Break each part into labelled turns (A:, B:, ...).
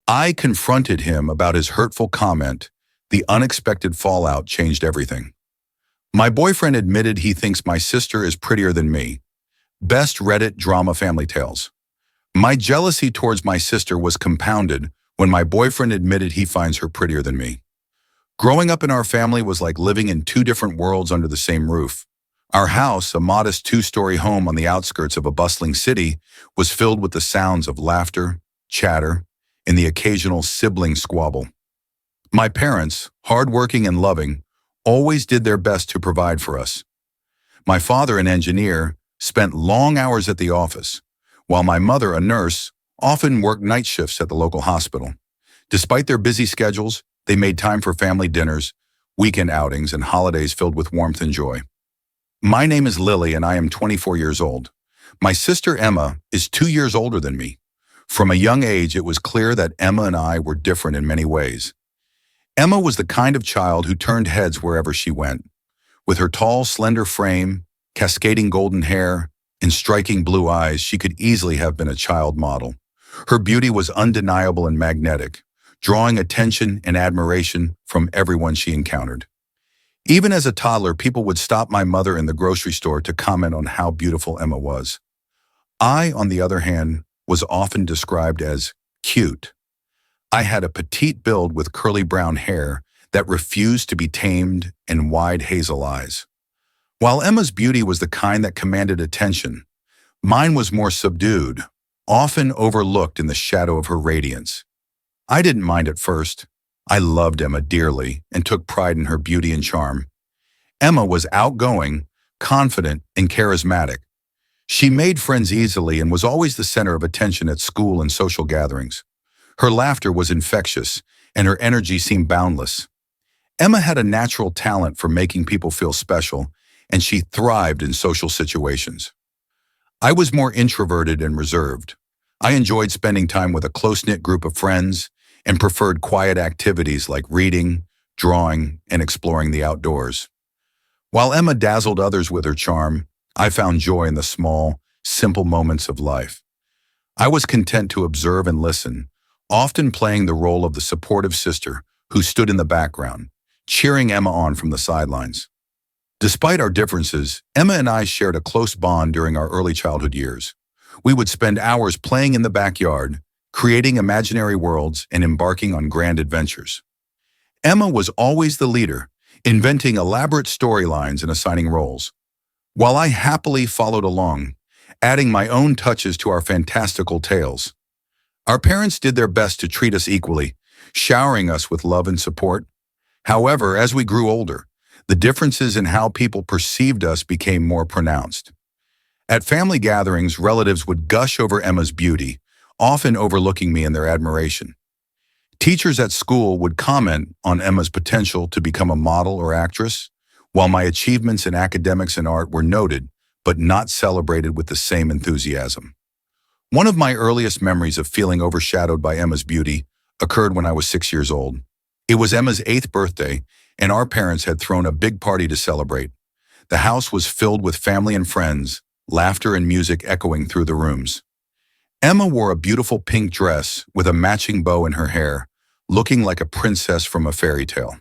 A: I confronted him about his hurtful comment. The unexpected fallout changed everything. My boyfriend admitted he thinks my sister is prettier than me. Best Reddit drama family tales. My jealousy towards my sister was compounded when my boyfriend admitted he finds her prettier than me. Growing up in our family was like living in two different worlds under the same roof. Our house, a modest two-story home on the outskirts of a bustling city, was filled with the sounds of laughter, chatter, and the occasional sibling squabble. My parents, hardworking and loving, always did their best to provide for us. My father, an engineer, spent long hours at the office, while my mother, a nurse, often worked night shifts at the local hospital. Despite their busy schedules, they made time for family dinners, weekend outings, and holidays filled with warmth and joy. My name is Lily and I am 24 years old. My sister Emma is 2 years older than me. From a young age, it was clear that Emma and I were different in many ways. Emma was the kind of child who turned heads wherever she went. With her tall, slender frame, cascading golden hair, and striking blue eyes, she could easily have been a child model. Her beauty was undeniable and magnetic, drawing attention and admiration from everyone she encountered. Even as a toddler, people would stop my mother in the grocery store to comment on how beautiful Emma was. I, on the other hand, was often described as cute. I had a petite build with curly brown hair that refused to be tamed and wide hazel eyes. While Emma's beauty was the kind that commanded attention, mine was more subdued, often overlooked in the shadow of her radiance. I didn't mind at first. I loved Emma dearly and took pride in her beauty and charm. Emma was outgoing, confident, and charismatic. She made friends easily and was always the center of attention at school and social gatherings. Her laughter was infectious, and her energy seemed boundless. Emma had a natural talent for making people feel special, and she thrived in social situations. I was more introverted and reserved. I enjoyed spending time with a close-knit group of friends and preferred quiet activities like reading, drawing, and exploring the outdoors. While Emma dazzled others with her charm, I found joy in the small, simple moments of life. I was content to observe and listen, often playing the role of the supportive sister who stood in the background, cheering Emma on from the sidelines. Despite our differences, Emma and I shared a close bond during our early childhood years. We would spend hours playing in the backyard, creating imaginary worlds and embarking on grand adventures. Emma was always the leader, inventing elaborate storylines and assigning roles, while I happily followed along, adding my own touches to our fantastical tales. Our parents did their best to treat us equally, showering us with love and support. However, as we grew older, the differences in how people perceived us became more pronounced. At family gatherings, relatives would gush over Emma's beauty, often overlooking me in their admiration. Teachers at school would comment on Emma's potential to become a model or actress, while my achievements in academics and art were noted, but not celebrated with the same enthusiasm. One of my earliest memories of feeling overshadowed by Emma's beauty occurred when I was 6 years old. It was Emma's 8th birthday, and our parents had thrown a big party to celebrate. The house was filled with family and friends, laughter and music echoing through the rooms. Emma wore a beautiful pink dress with a matching bow in her hair, looking like a princess from a fairy tale.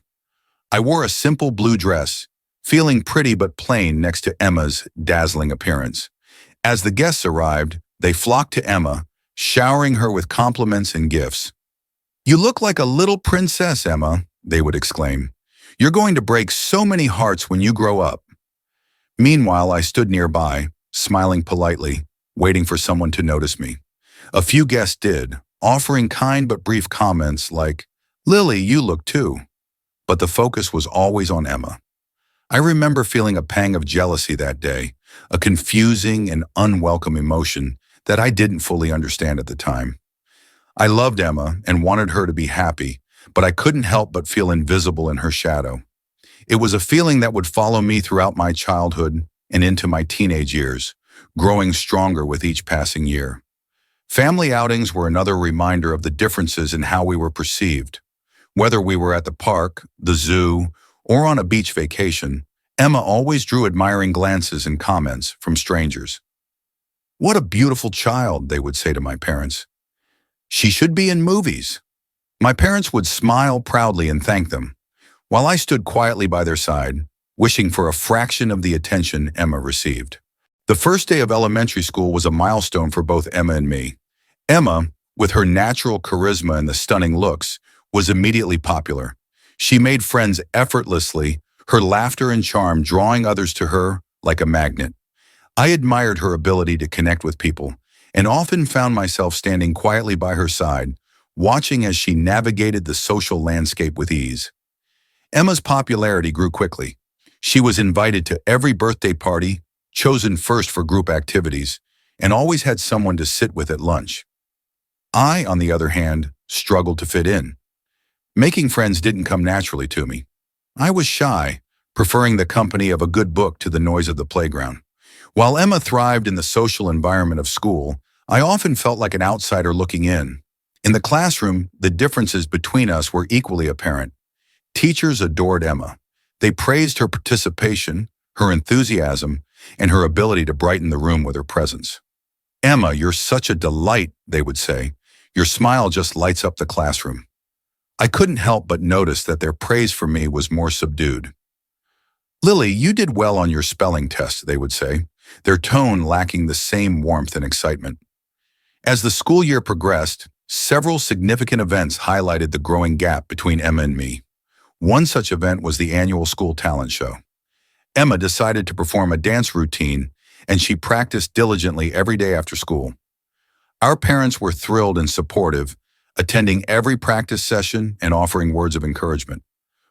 A: I wore a simple blue dress, feeling pretty but plain next to Emma's dazzling appearance. As the guests arrived, they flocked to Emma, showering her with compliments and gifts. "You look like a little princess, Emma," they would exclaim. "You're going to break so many hearts when you grow up." Meanwhile, I stood nearby, smiling politely, waiting for someone to notice me. A few guests did, offering kind but brief comments like, "Lily, you look too." But the focus was always on Emma. I remember feeling a pang of jealousy that day, a confusing and unwelcome emotion that I didn't fully understand at the time. I loved Emma and wanted her to be happy, but I couldn't help but feel invisible in her shadow. It was a feeling that would follow me throughout my childhood and into my teenage years, growing stronger with each passing year. Family outings were another reminder of the differences in how we were perceived. Whether we were at the park, the zoo, or on a beach vacation, Emma always drew admiring glances and comments from strangers. "What a beautiful child," they would say to my parents. "She should be in movies." My parents would smile proudly and thank them, while I stood quietly by their side, wishing for a fraction of the attention Emma received. The first day of elementary school was a milestone for both Emma and me. Emma, with her natural charisma and the stunning looks, was immediately popular. She made friends effortlessly, her laughter and charm drawing others to her like a magnet. I admired her ability to connect with people, and often found myself standing quietly by her side, watching as she navigated the social landscape with ease. Emma's popularity grew quickly. She was invited to every birthday party, chosen first for group activities, and always had someone to sit with at lunch. I, on the other hand, struggled to fit in. Making friends didn't come naturally to me. I was shy, preferring the company of a good book to the noise of the playground. While Emma thrived in the social environment of school, I often felt like an outsider looking in. In the classroom, the differences between us were equally apparent. Teachers adored Emma. They praised her participation, her enthusiasm, and her ability to brighten the room with her presence. "Emma, you're such a delight," they would say. "Your smile just lights up the classroom." I couldn't help but notice that their praise for me was more subdued. "Lily, you did well on your spelling test," they would say, their tone lacking the same warmth and excitement. As the school year progressed, several significant events highlighted the growing gap between Emma and me. One such event was the annual school talent show. Emma decided to perform a dance routine, and she practiced diligently every day after school. Our parents were thrilled and supportive, attending every practice session and offering words of encouragement.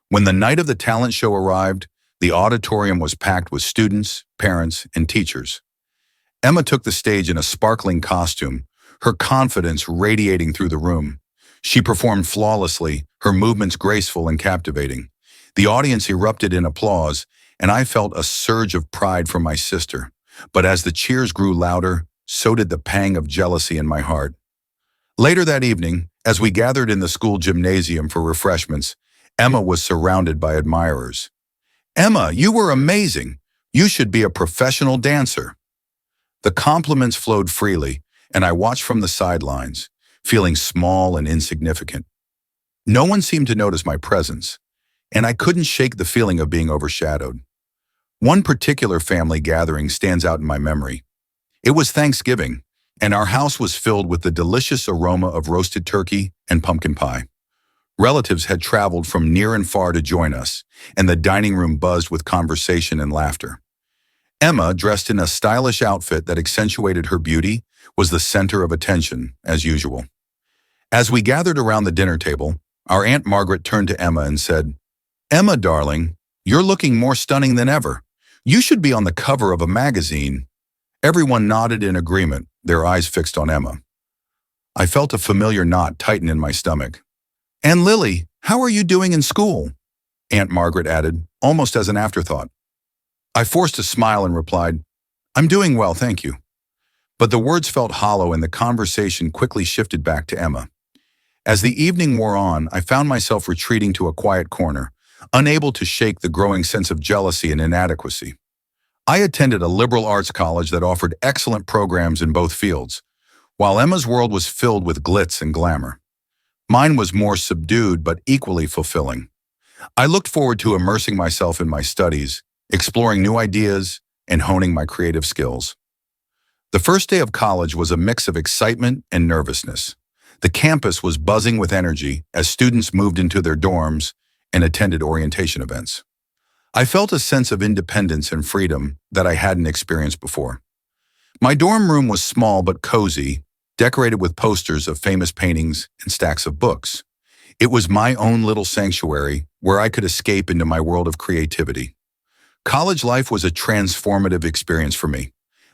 A: When the night of the talent show arrived, the auditorium was packed with students, parents, and teachers. Emma took the stage in a sparkling costume, her confidence radiating through the room. She performed flawlessly, her movements graceful and captivating. The audience erupted in applause, and I felt a surge of pride for my sister. But as the cheers grew louder, so did the pang of jealousy in my heart. Later that evening, as we gathered in the school gymnasium for refreshments, Emma was surrounded by admirers. "Emma, you were amazing. You should be a professional dancer." The compliments flowed freely, and I watched from the sidelines, feeling small and insignificant. No one seemed to notice my presence, and I couldn't shake the feeling of being overshadowed. One particular family gathering stands out in my memory. It was Thanksgiving, and our house was filled with the delicious aroma of roasted turkey and pumpkin pie. Relatives had traveled from near and far to join us, and the dining room buzzed with conversation and laughter. Emma, dressed in a stylish outfit that accentuated her beauty, was the center of attention, as usual. As we gathered around the dinner table, our Aunt Margaret turned to Emma and said, "Emma, darling, you're looking more stunning than ever. You should be on the cover of a magazine." Everyone nodded in agreement, their eyes fixed on Emma. I felt a familiar knot tighten in my stomach. "And Lily, how are you doing in school?" Aunt Margaret added, almost as an afterthought. I forced a smile and replied, "I'm doing well, thank you." But the words felt hollow and the conversation quickly shifted back to Emma. As the evening wore on, I found myself retreating to a quiet corner, unable to shake the growing sense of jealousy and inadequacy. I attended a liberal arts college that offered excellent programs in both fields, while Emma's world was filled with glitz and glamour. Mine was more subdued but equally fulfilling. I looked forward to immersing myself in my studies, exploring new ideas, and honing my creative skills. The first day of college was a mix of excitement and nervousness. The campus was buzzing with energy as students moved into their dorms and attended orientation events. I felt a sense of independence and freedom that I hadn't experienced before. My dorm room was small but cozy, decorated with posters of famous paintings and stacks of books. It was my own little sanctuary where I could escape into my world of creativity. College life was a transformative experience for me.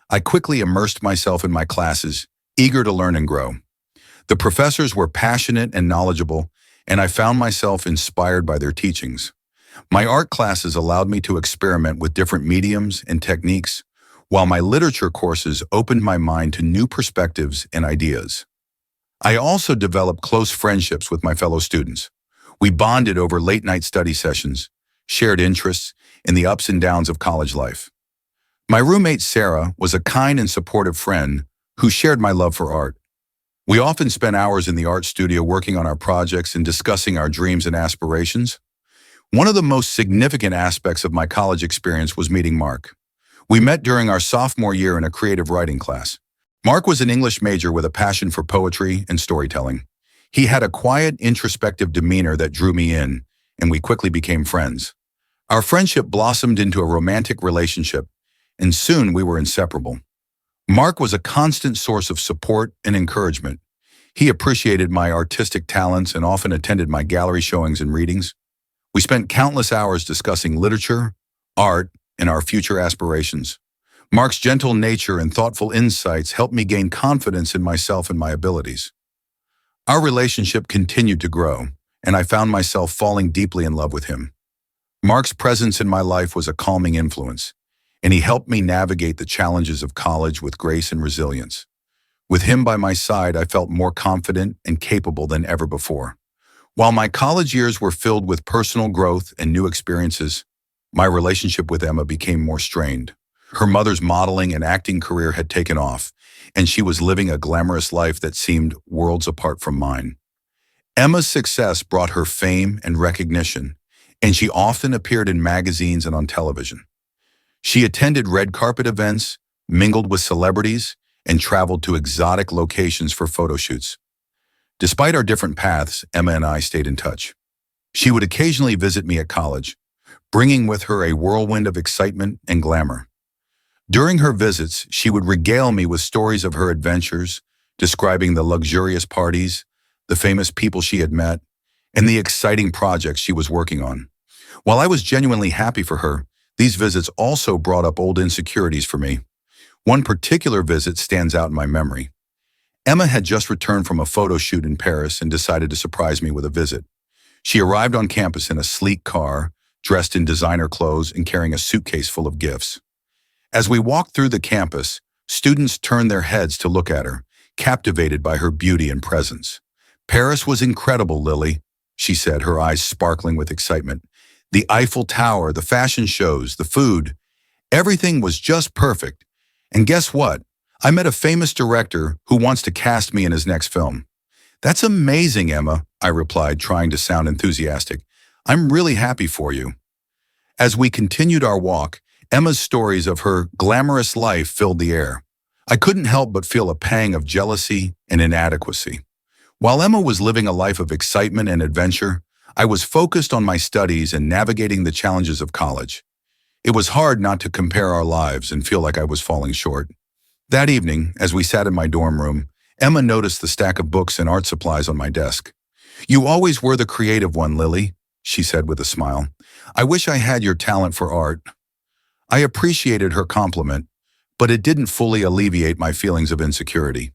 A: I quickly immersed myself in my classes, eager to learn and grow. The professors were passionate and knowledgeable, and I found myself inspired by their teachings. My art classes allowed me to experiment with different mediums and techniques, while my literature courses opened my mind to new perspectives and ideas. I also developed close friendships with my fellow students. We bonded over late-night study sessions, shared interests, and the ups and downs of college life. My roommate Sarah was a kind and supportive friend who shared my love for art. We often spent hours in the art studio working on our projects and discussing our dreams and aspirations. One of the most significant aspects of my college experience was meeting Mark. We met during our sophomore year in a creative writing class. Mark was an English major with a passion for poetry and storytelling. He had a quiet, introspective demeanor that drew me in, and we quickly became friends. Our friendship blossomed into a romantic relationship, and soon we were inseparable. Mark was a constant source of support and encouragement. He appreciated my artistic talents and often attended my gallery showings and readings. We spent countless hours discussing literature, art, and our future aspirations. Mark's gentle nature and thoughtful insights helped me gain confidence in myself and my abilities. Our relationship continued to grow, and I found myself falling deeply in love with him. Mark's presence in my life was a calming influence, and he helped me navigate the challenges of college with grace and resilience. With him by my side, I felt more confident and capable than ever before. While my college years were filled with personal growth and new experiences, my relationship with Emma became more strained. Her mother's modeling and acting career had taken off, and she was living a glamorous life that seemed worlds apart from mine. Emma's success brought her fame and recognition, and she often appeared in magazines and on television. She attended red carpet events, mingled with celebrities, and traveled to exotic locations for photo shoots. Despite our different paths, Emma and I stayed in touch. She would occasionally visit me at college, bringing with her a whirlwind of excitement and glamour. During her visits, she would regale me with stories of her adventures, describing the luxurious parties, the famous people she had met, and the exciting projects she was working on. While I was genuinely happy for her, these visits also brought up old insecurities for me. One particular visit stands out in my memory. Emma had just returned from a photo shoot in Paris and decided to surprise me with a visit. She arrived on campus in a sleek car, dressed in designer clothes and carrying a suitcase full of gifts. As we walked through the campus, students turned their heads to look at her, captivated by her beauty and presence. "Paris was incredible, Lily," she said, her eyes sparkling with excitement. "The Eiffel Tower, the fashion shows, the food, everything was just perfect. And guess what? I met a famous director who wants to cast me in his next film." "That's amazing, Emma," I replied, trying to sound enthusiastic. "I'm really happy for you." As we continued our walk, Emma's stories of her glamorous life filled the air. I couldn't help but feel a pang of jealousy and inadequacy. While Emma was living a life of excitement and adventure, I was focused on my studies and navigating the challenges of college. It was hard not to compare our lives and feel like I was falling short. That evening, as we sat in my dorm room, Emma noticed the stack of books and art supplies on my desk. "You always were the creative one, Lily," she said with a smile. "I wish I had your talent for art." I appreciated her compliment, but it didn't fully alleviate my feelings of insecurity.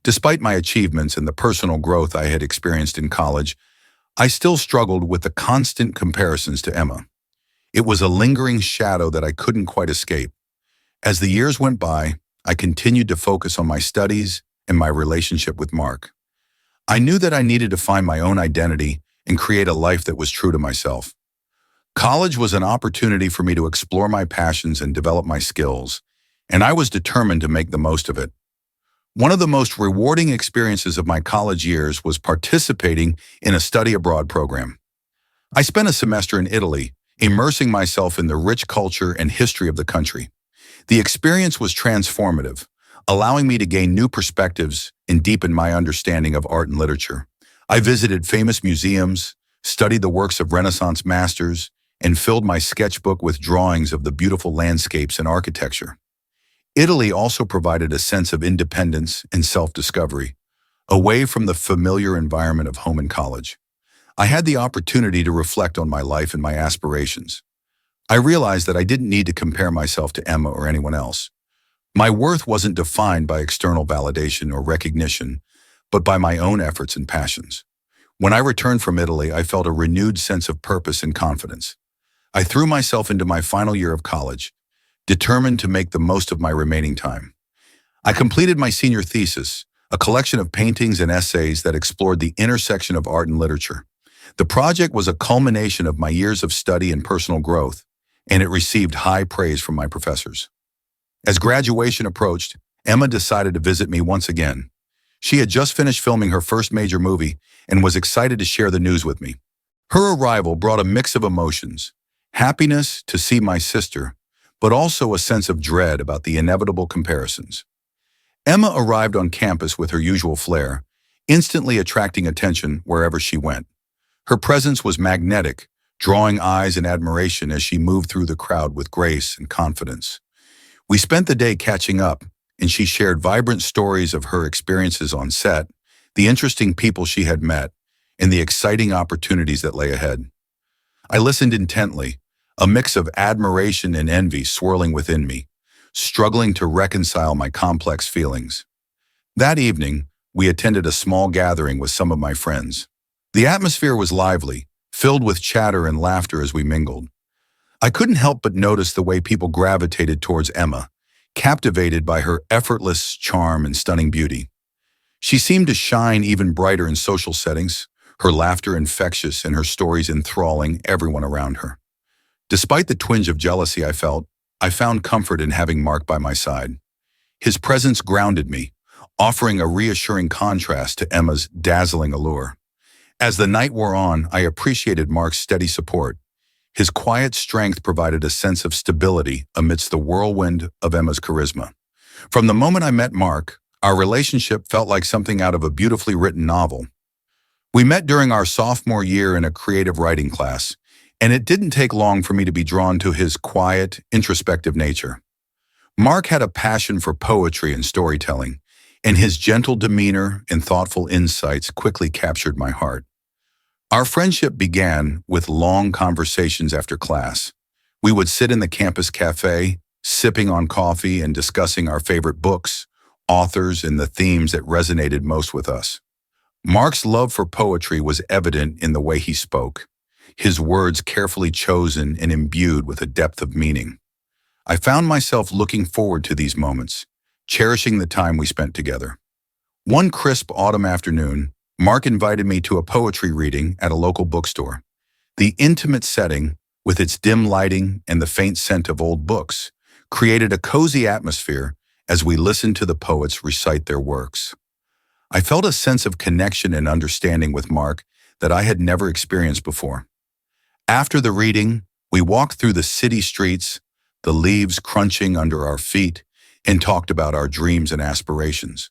A: Despite my achievements and the personal growth I had experienced in college, I still struggled with the constant comparisons to Emma. It was a lingering shadow that I couldn't quite escape. As the years went by, I continued to focus on my studies and my relationship with Mark. I knew that I needed to find my own identity and create a life that was true to myself. College was an opportunity for me to explore my passions and develop my skills, and I was determined to make the most of it. One of the most rewarding experiences of my college years was participating in a study abroad program. I spent a semester in Italy, immersing myself in the rich culture and history of the country. The experience was transformative, allowing me to gain new perspectives and deepen my understanding of art and literature. I visited famous museums, studied the works of Renaissance masters, and filled my sketchbook with drawings of the beautiful landscapes and architecture. Italy also provided a sense of independence and self-discovery, away from the familiar environment of home and college. I had the opportunity to reflect on my life and my aspirations. I realized that I didn't need to compare myself to Emma or anyone else. My worth wasn't defined by external validation or recognition, but by my own efforts and passions. When I returned from Italy, I felt a renewed sense of purpose and confidence. I threw myself into my final year of college, determined to make the most of my remaining time. I completed my senior thesis, a collection of paintings and essays that explored the intersection of art and literature. The project was a culmination of my years of study and personal growth, and it received high praise from my professors. As graduation approached, Emma decided to visit me once again. She had just finished filming her first major movie and was excited to share the news with me. Her arrival brought a mix of emotions, happiness to see my sister, but also a sense of dread about the inevitable comparisons. Emma arrived on campus with her usual flair, instantly attracting attention wherever she went. Her presence was magnetic, drawing eyes and admiration as she moved through the crowd with grace and confidence. We spent the day catching up, and she shared vibrant stories of her experiences on set, the interesting people she had met, and the exciting opportunities that lay ahead. I listened intently, a mix of admiration and envy swirling within me, struggling to reconcile my complex feelings. That evening, we attended a small gathering with some of my friends. The atmosphere was lively, filled with chatter and laughter as we mingled. I couldn't help but notice the way people gravitated towards Emma, captivated by her effortless charm and stunning beauty. She seemed to shine even brighter in social settings, her laughter infectious and her stories enthralling everyone around her. Despite the twinge of jealousy I felt, I found comfort in having Mark by my side. His presence grounded me, offering a reassuring contrast to Emma's dazzling allure. As the night wore on, I appreciated Mark's steady support. His quiet strength provided a sense of stability amidst the whirlwind of Emma's charisma. From the moment I met Mark, our relationship felt like something out of a beautifully written novel. We met during our sophomore year in a creative writing class, and it didn't take long for me to be drawn to his quiet, introspective nature. Mark had a passion for poetry and storytelling, and his gentle demeanor and thoughtful insights quickly captured my heart. Our friendship began with long conversations after class. We would sit in the campus cafe, sipping on coffee and discussing our favorite books, authors, and the themes that resonated most with us. Mark's love for poetry was evident in the way he spoke, his words carefully chosen and imbued with a depth of meaning. I found myself looking forward to these moments, cherishing the time we spent together. One crisp autumn afternoon, Mark invited me to a poetry reading at a local bookstore. The intimate setting, with its dim lighting and the faint scent of old books, created a cozy atmosphere as we listened to the poets recite their works. I felt a sense of connection and understanding with Mark that I had never experienced before. After the reading, we walked through the city streets, the leaves crunching under our feet, and talked about our dreams and aspirations.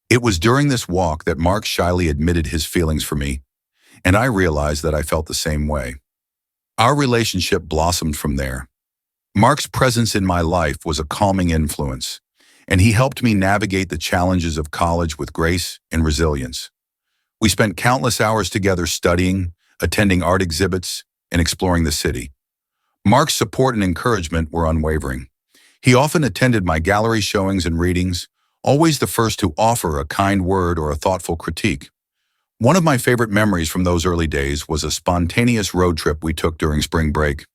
A: It was during this walk that Mark shyly admitted his feelings for me, and I realized that I felt the same way. Our relationship blossomed from there. Mark's presence in my life was a calming influence, and he helped me navigate the challenges of college with grace and resilience. We spent countless hours together studying, attending art exhibits, and exploring the city. Mark's support and encouragement were unwavering. He often attended my gallery showings and readings, always the first to offer a kind word or a thoughtful critique. One of my favorite memories from those early days was a spontaneous road trip we took during spring break.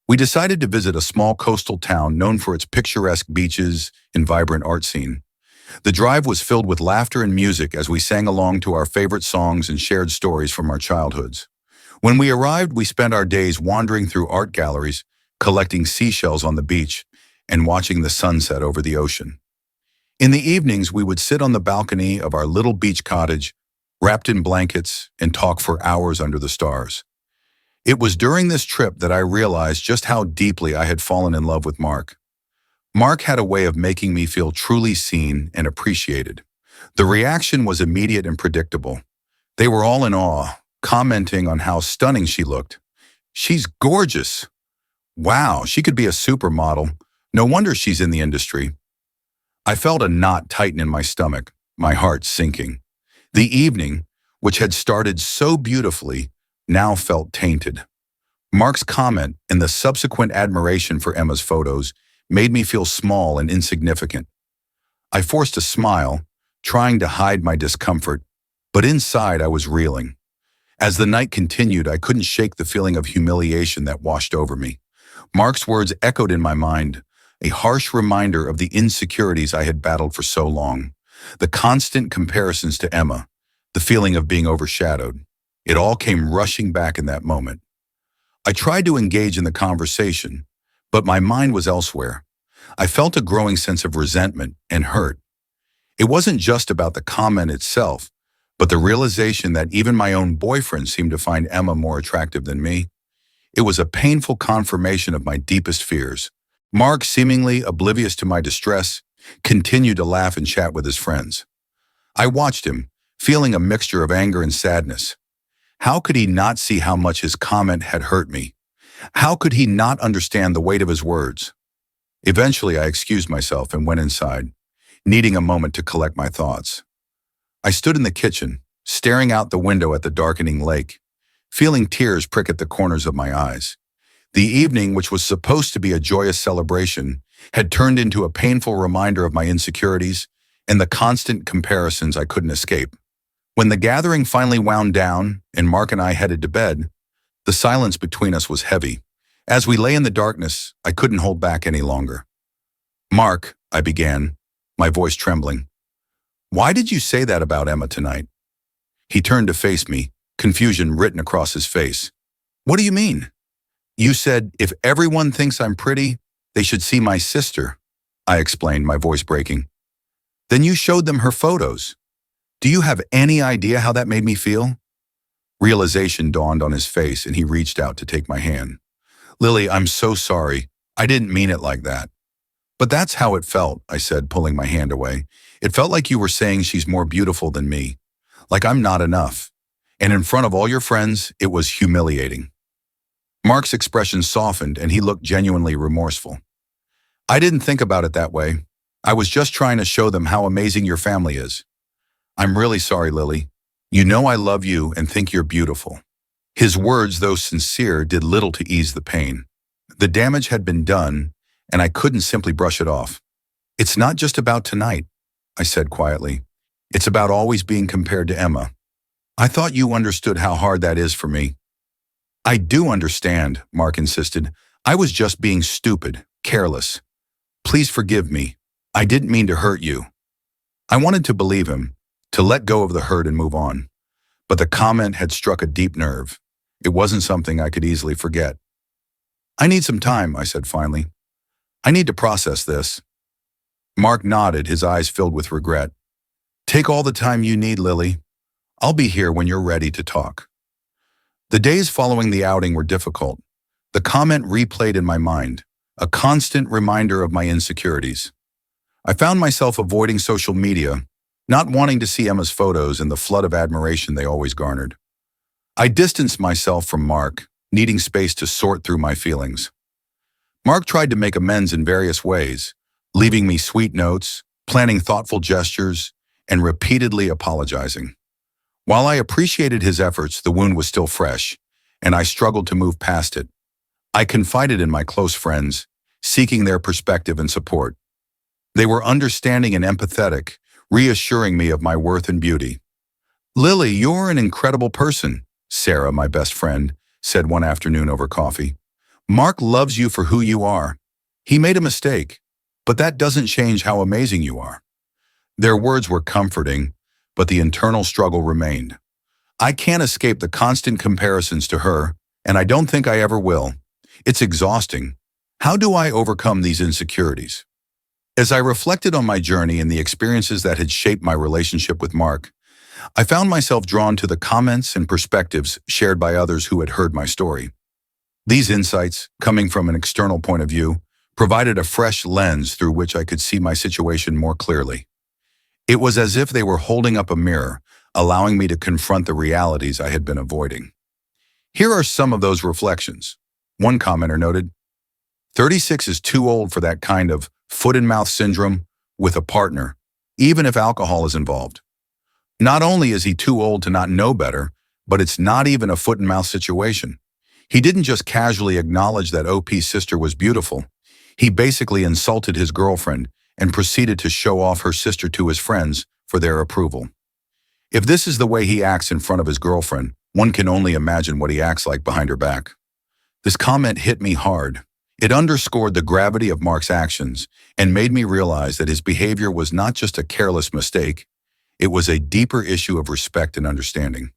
A: We decided to visit a small coastal town known for its picturesque beaches and vibrant art scene. The drive was filled with laughter and music as we sang along to our favorite songs and shared stories from our childhoods. When we arrived, we spent our days wandering through art galleries, collecting seashells on the beach, and watching the sunset over the ocean. In the evenings, we would sit on the balcony of our little beach cottage, wrapped in blankets, and talk for hours under the stars. It was during this trip that I realized just how deeply I had fallen in love with Mark. Mark had a way of making me feel truly seen and appreciated. The reaction was immediate and predictable. They were all in awe, commenting on how stunning she looked. "She's gorgeous. Wow, she could be a supermodel. No wonder she's in the industry." I felt a knot tighten in my stomach, my heart sinking. The evening, which had started so beautifully, now felt tainted. Mark's comment and the subsequent admiration for Emma's photos made me feel small and insignificant. I forced a smile, trying to hide my discomfort, but inside I was reeling. As the night continued, I couldn't shake the feeling of humiliation that washed over me. Mark's words echoed in my mind, a harsh reminder of the insecurities I had battled for so long. The constant comparisons to Emma, the feeling of being overshadowed. It all came rushing back in that moment. I tried to engage in the conversation, but my mind was elsewhere. I felt a growing sense of resentment and hurt. It wasn't just about the comment itself, but the realization that even my own boyfriend seemed to find Emma more attractive than me. It was a painful confirmation of my deepest fears. Mark, seemingly oblivious to my distress, continued to laugh and chat with his friends. I watched him, feeling a mixture of anger and sadness. How could he not see how much his comment had hurt me? How could he not understand the weight of his words? Eventually, I excused myself and went inside, needing a moment to collect my thoughts. I stood in the kitchen, staring out the window at the darkening lake, feeling tears prick at the corners of my eyes. The evening, which was supposed to be a joyous celebration, had turned into a painful reminder of my insecurities and the constant comparisons I couldn't escape. When the gathering finally wound down and Mark and I headed to bed, the silence between us was heavy. As we lay in the darkness, I couldn't hold back any longer. "Mark," I began, my voice trembling, "why did you say that about Emma tonight?" He turned to face me, confusion written across his face. "What do you mean?" "You said, if everyone thinks I'm pretty, they should see my sister," I explained, my voice breaking. "Then you showed them her photos. Do you have any idea how that made me feel?" Realization dawned on his face and he reached out to take my hand. "Lily, I'm so sorry. I didn't mean it like that." "But that's how it felt," I said, pulling my hand away. "It felt like you were saying she's more beautiful than me, like I'm not enough. And in front of all your friends, it was humiliating." Mark's expression softened and he looked genuinely remorseful. "I didn't think about it that way. I was just trying to show them how amazing your family is. I'm really sorry, Lily. You know I love you and think you're beautiful." His words, though sincere, did little to ease the pain. The damage had been done, and I couldn't simply brush it off. "It's not just about tonight," I said quietly. "It's about always being compared to Emma. I thought you understood how hard that is for me." "I do understand," Mark insisted. "I was just being stupid, careless. Please forgive me. I didn't mean to hurt you." I wanted to believe him, to let go of the hurt and move on. But the comment had struck a deep nerve. It wasn't something I could easily forget. "I need some time," I said finally. "I need to process this." Mark nodded, his eyes filled with regret. "Take all the time you need, Lily. I'll be here when you're ready to talk." The days following the outing were difficult. The comment replayed in my mind, a constant reminder of my insecurities. I found myself avoiding social media, not wanting to see Emma's photos and the flood of admiration they always garnered. I distanced myself from Mark, needing space to sort through my feelings. Mark tried to make amends in various ways, leaving me sweet notes, planning thoughtful gestures, and repeatedly apologizing. While I appreciated his efforts, the wound was still fresh, and I struggled to move past it. I confided in my close friends, seeking their perspective and support. They were understanding and empathetic, reassuring me of my worth and beauty. "Lily, you're an incredible person," Sarah, my best friend, said one afternoon over coffee. "Mark loves you for who you are. He made a mistake, but that doesn't change how amazing you are." Their words were comforting, but the internal struggle remained. I can't escape the constant comparisons to her, and I don't think I ever will. It's exhausting. How do I overcome these insecurities? As I reflected on my journey and the experiences that had shaped my relationship with Mark, I found myself drawn to the comments and perspectives shared by others who had heard my story. These insights, coming from an external point of view, provided a fresh lens through which I could see my situation more clearly. It was as if they were holding up a mirror, allowing me to confront the realities I had been avoiding. Here are some of those reflections. One commenter noted, 36 is too old for that kind of foot-and-mouth syndrome with a partner, even if alcohol is involved. Not only is he too old to not know better, but it's not even a foot-and-mouth situation. He didn't just casually acknowledge that OP's sister was beautiful. He basically insulted his girlfriend and proceeded to show off her sister to his friends for their approval. If this is the way he acts in front of his girlfriend, one can only imagine what he acts like behind her back. This comment hit me hard. It underscored the gravity of Mark's actions and made me realize that his behavior was not just a careless mistake, it was a deeper issue of respect and understanding.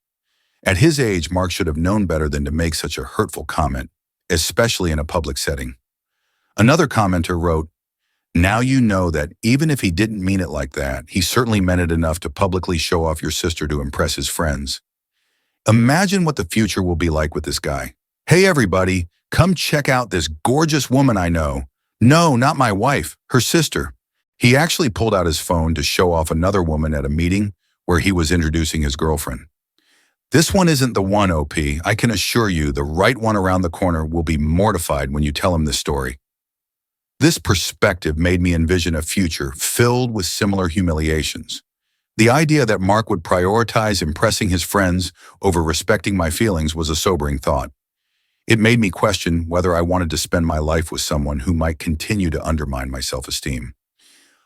A: At his age, Mark should have known better than to make such a hurtful comment, especially in a public setting. Another commenter wrote, Now you know that even if he didn't mean it like that, he certainly meant it enough to publicly show off your sister to impress his friends. Imagine what the future will be like with this guy. Hey everybody, come check out this gorgeous woman I know. No, not my wife, her sister. He actually pulled out his phone to show off another woman at a meeting where he was introducing his girlfriend. This one isn't the one, OP. I can assure you the right one around the corner will be mortified when you tell him this story. This perspective made me envision a future filled with similar humiliations. The idea that Mark would prioritize impressing his friends over respecting my feelings was a sobering thought. It made me question whether I wanted to spend my life with someone who might continue to undermine my self-esteem.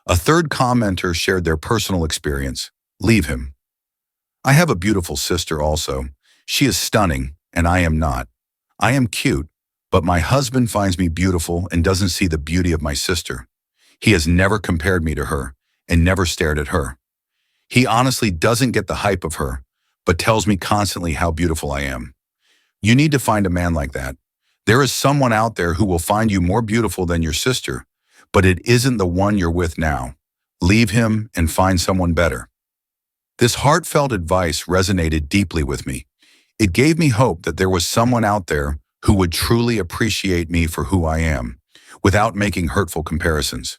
A: A third commenter shared their personal experience. Leave him. I have a beautiful sister also. She is stunning, and I am not. I am cute, but my husband finds me beautiful and doesn't see the beauty of my sister. He has never compared me to her and never stared at her. He honestly doesn't get the hype of her, but tells me constantly how beautiful I am. You need to find a man like that. There is someone out there who will find you more beautiful than your sister, but it isn't the one you're with now. Leave him and find someone better. This heartfelt advice resonated deeply with me. It gave me hope that there was someone out there who would truly appreciate me for who I am, without making hurtful comparisons.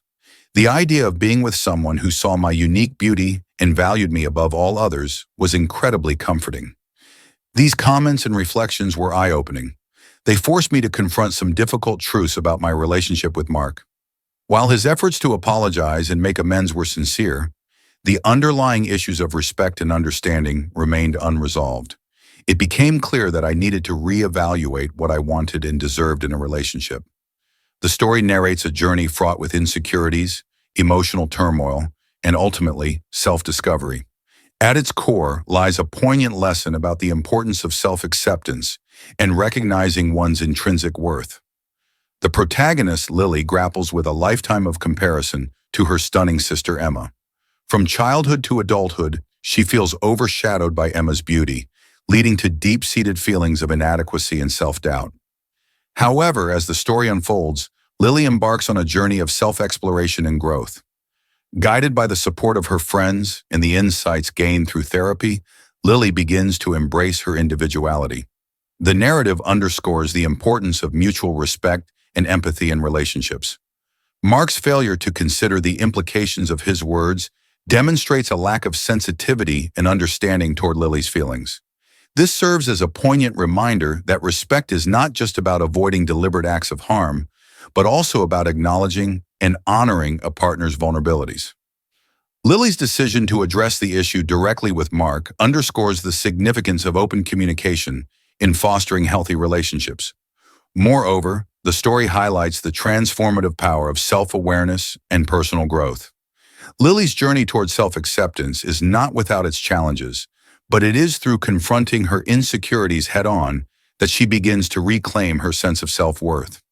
A: The idea of being with someone who saw my unique beauty and valued me above all others was incredibly comforting. These comments and reflections were eye-opening. They forced me to confront some difficult truths about my relationship with Mark. While his efforts to apologize and make amends were sincere, the underlying issues of respect and understanding remained unresolved. It became clear that I needed to reevaluate what I wanted and deserved in a relationship. The story narrates a journey fraught with insecurities, emotional turmoil, and ultimately, self-discovery. At its core lies a poignant lesson about the importance of self-acceptance and recognizing one's intrinsic worth. The protagonist, Lily, grapples with a lifetime of comparison to her stunning sister Emma. From childhood to adulthood, she feels overshadowed by Emma's beauty, leading to deep-seated feelings of inadequacy and self-doubt. However, as the story unfolds, Lily embarks on a journey of self-exploration and growth. Guided by the support of her friends and the insights gained through therapy, Lily begins to embrace her individuality. The narrative underscores the importance of mutual respect and empathy in relationships. Mark's failure to consider the implications of his words demonstrates a lack of sensitivity and understanding toward Lily's feelings. This serves as a poignant reminder that respect is not just about avoiding deliberate acts of harm, but also about acknowledging and honoring a partner's vulnerabilities. Lily's decision to address the issue directly with Mark underscores the significance of open communication in fostering healthy relationships. Moreover, the story highlights the transformative power of self-awareness and personal growth. Lily's journey toward self-acceptance is not without its challenges, but it is through confronting her insecurities head-on that she begins to reclaim her sense of self-worth.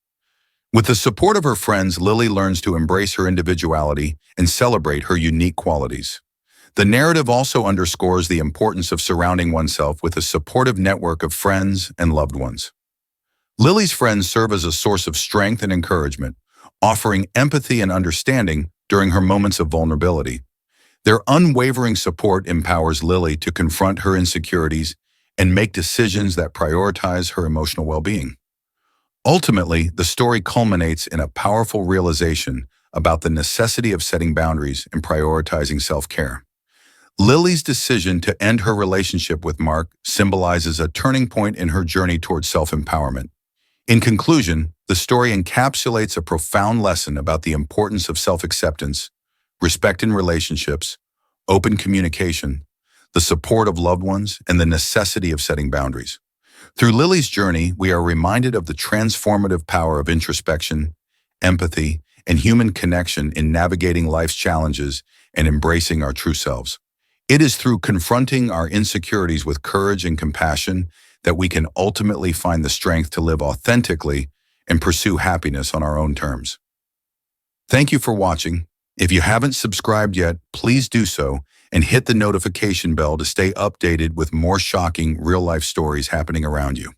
A: With the support of her friends, Lily learns to embrace her individuality and celebrate her unique qualities. The narrative also underscores the importance of surrounding oneself with a supportive network of friends and loved ones. Lily's friends serve as a source of strength and encouragement, offering empathy and understanding during her moments of vulnerability. Their unwavering support empowers Lily to confront her insecurities and make decisions that prioritize her emotional well-being. Ultimately, the story culminates in a powerful realization about the necessity of setting boundaries and prioritizing self-care. Lily's decision to end her relationship with Mark symbolizes a turning point in her journey towards self-empowerment. In conclusion, the story encapsulates a profound lesson about the importance of self-acceptance, respect in relationships, open communication, the support of loved ones, and the necessity of setting boundaries. Through Lily's journey, we are reminded of the transformative power of introspection, empathy, and human connection in navigating life's challenges and embracing our true selves. It is through confronting our insecurities with courage and compassion that we can ultimately find the strength to live authentically and pursue happiness on our own terms. Thank you for watching. If you haven't subscribed yet, please do so and hit the notification bell to stay updated with more shocking real-life stories happening around you.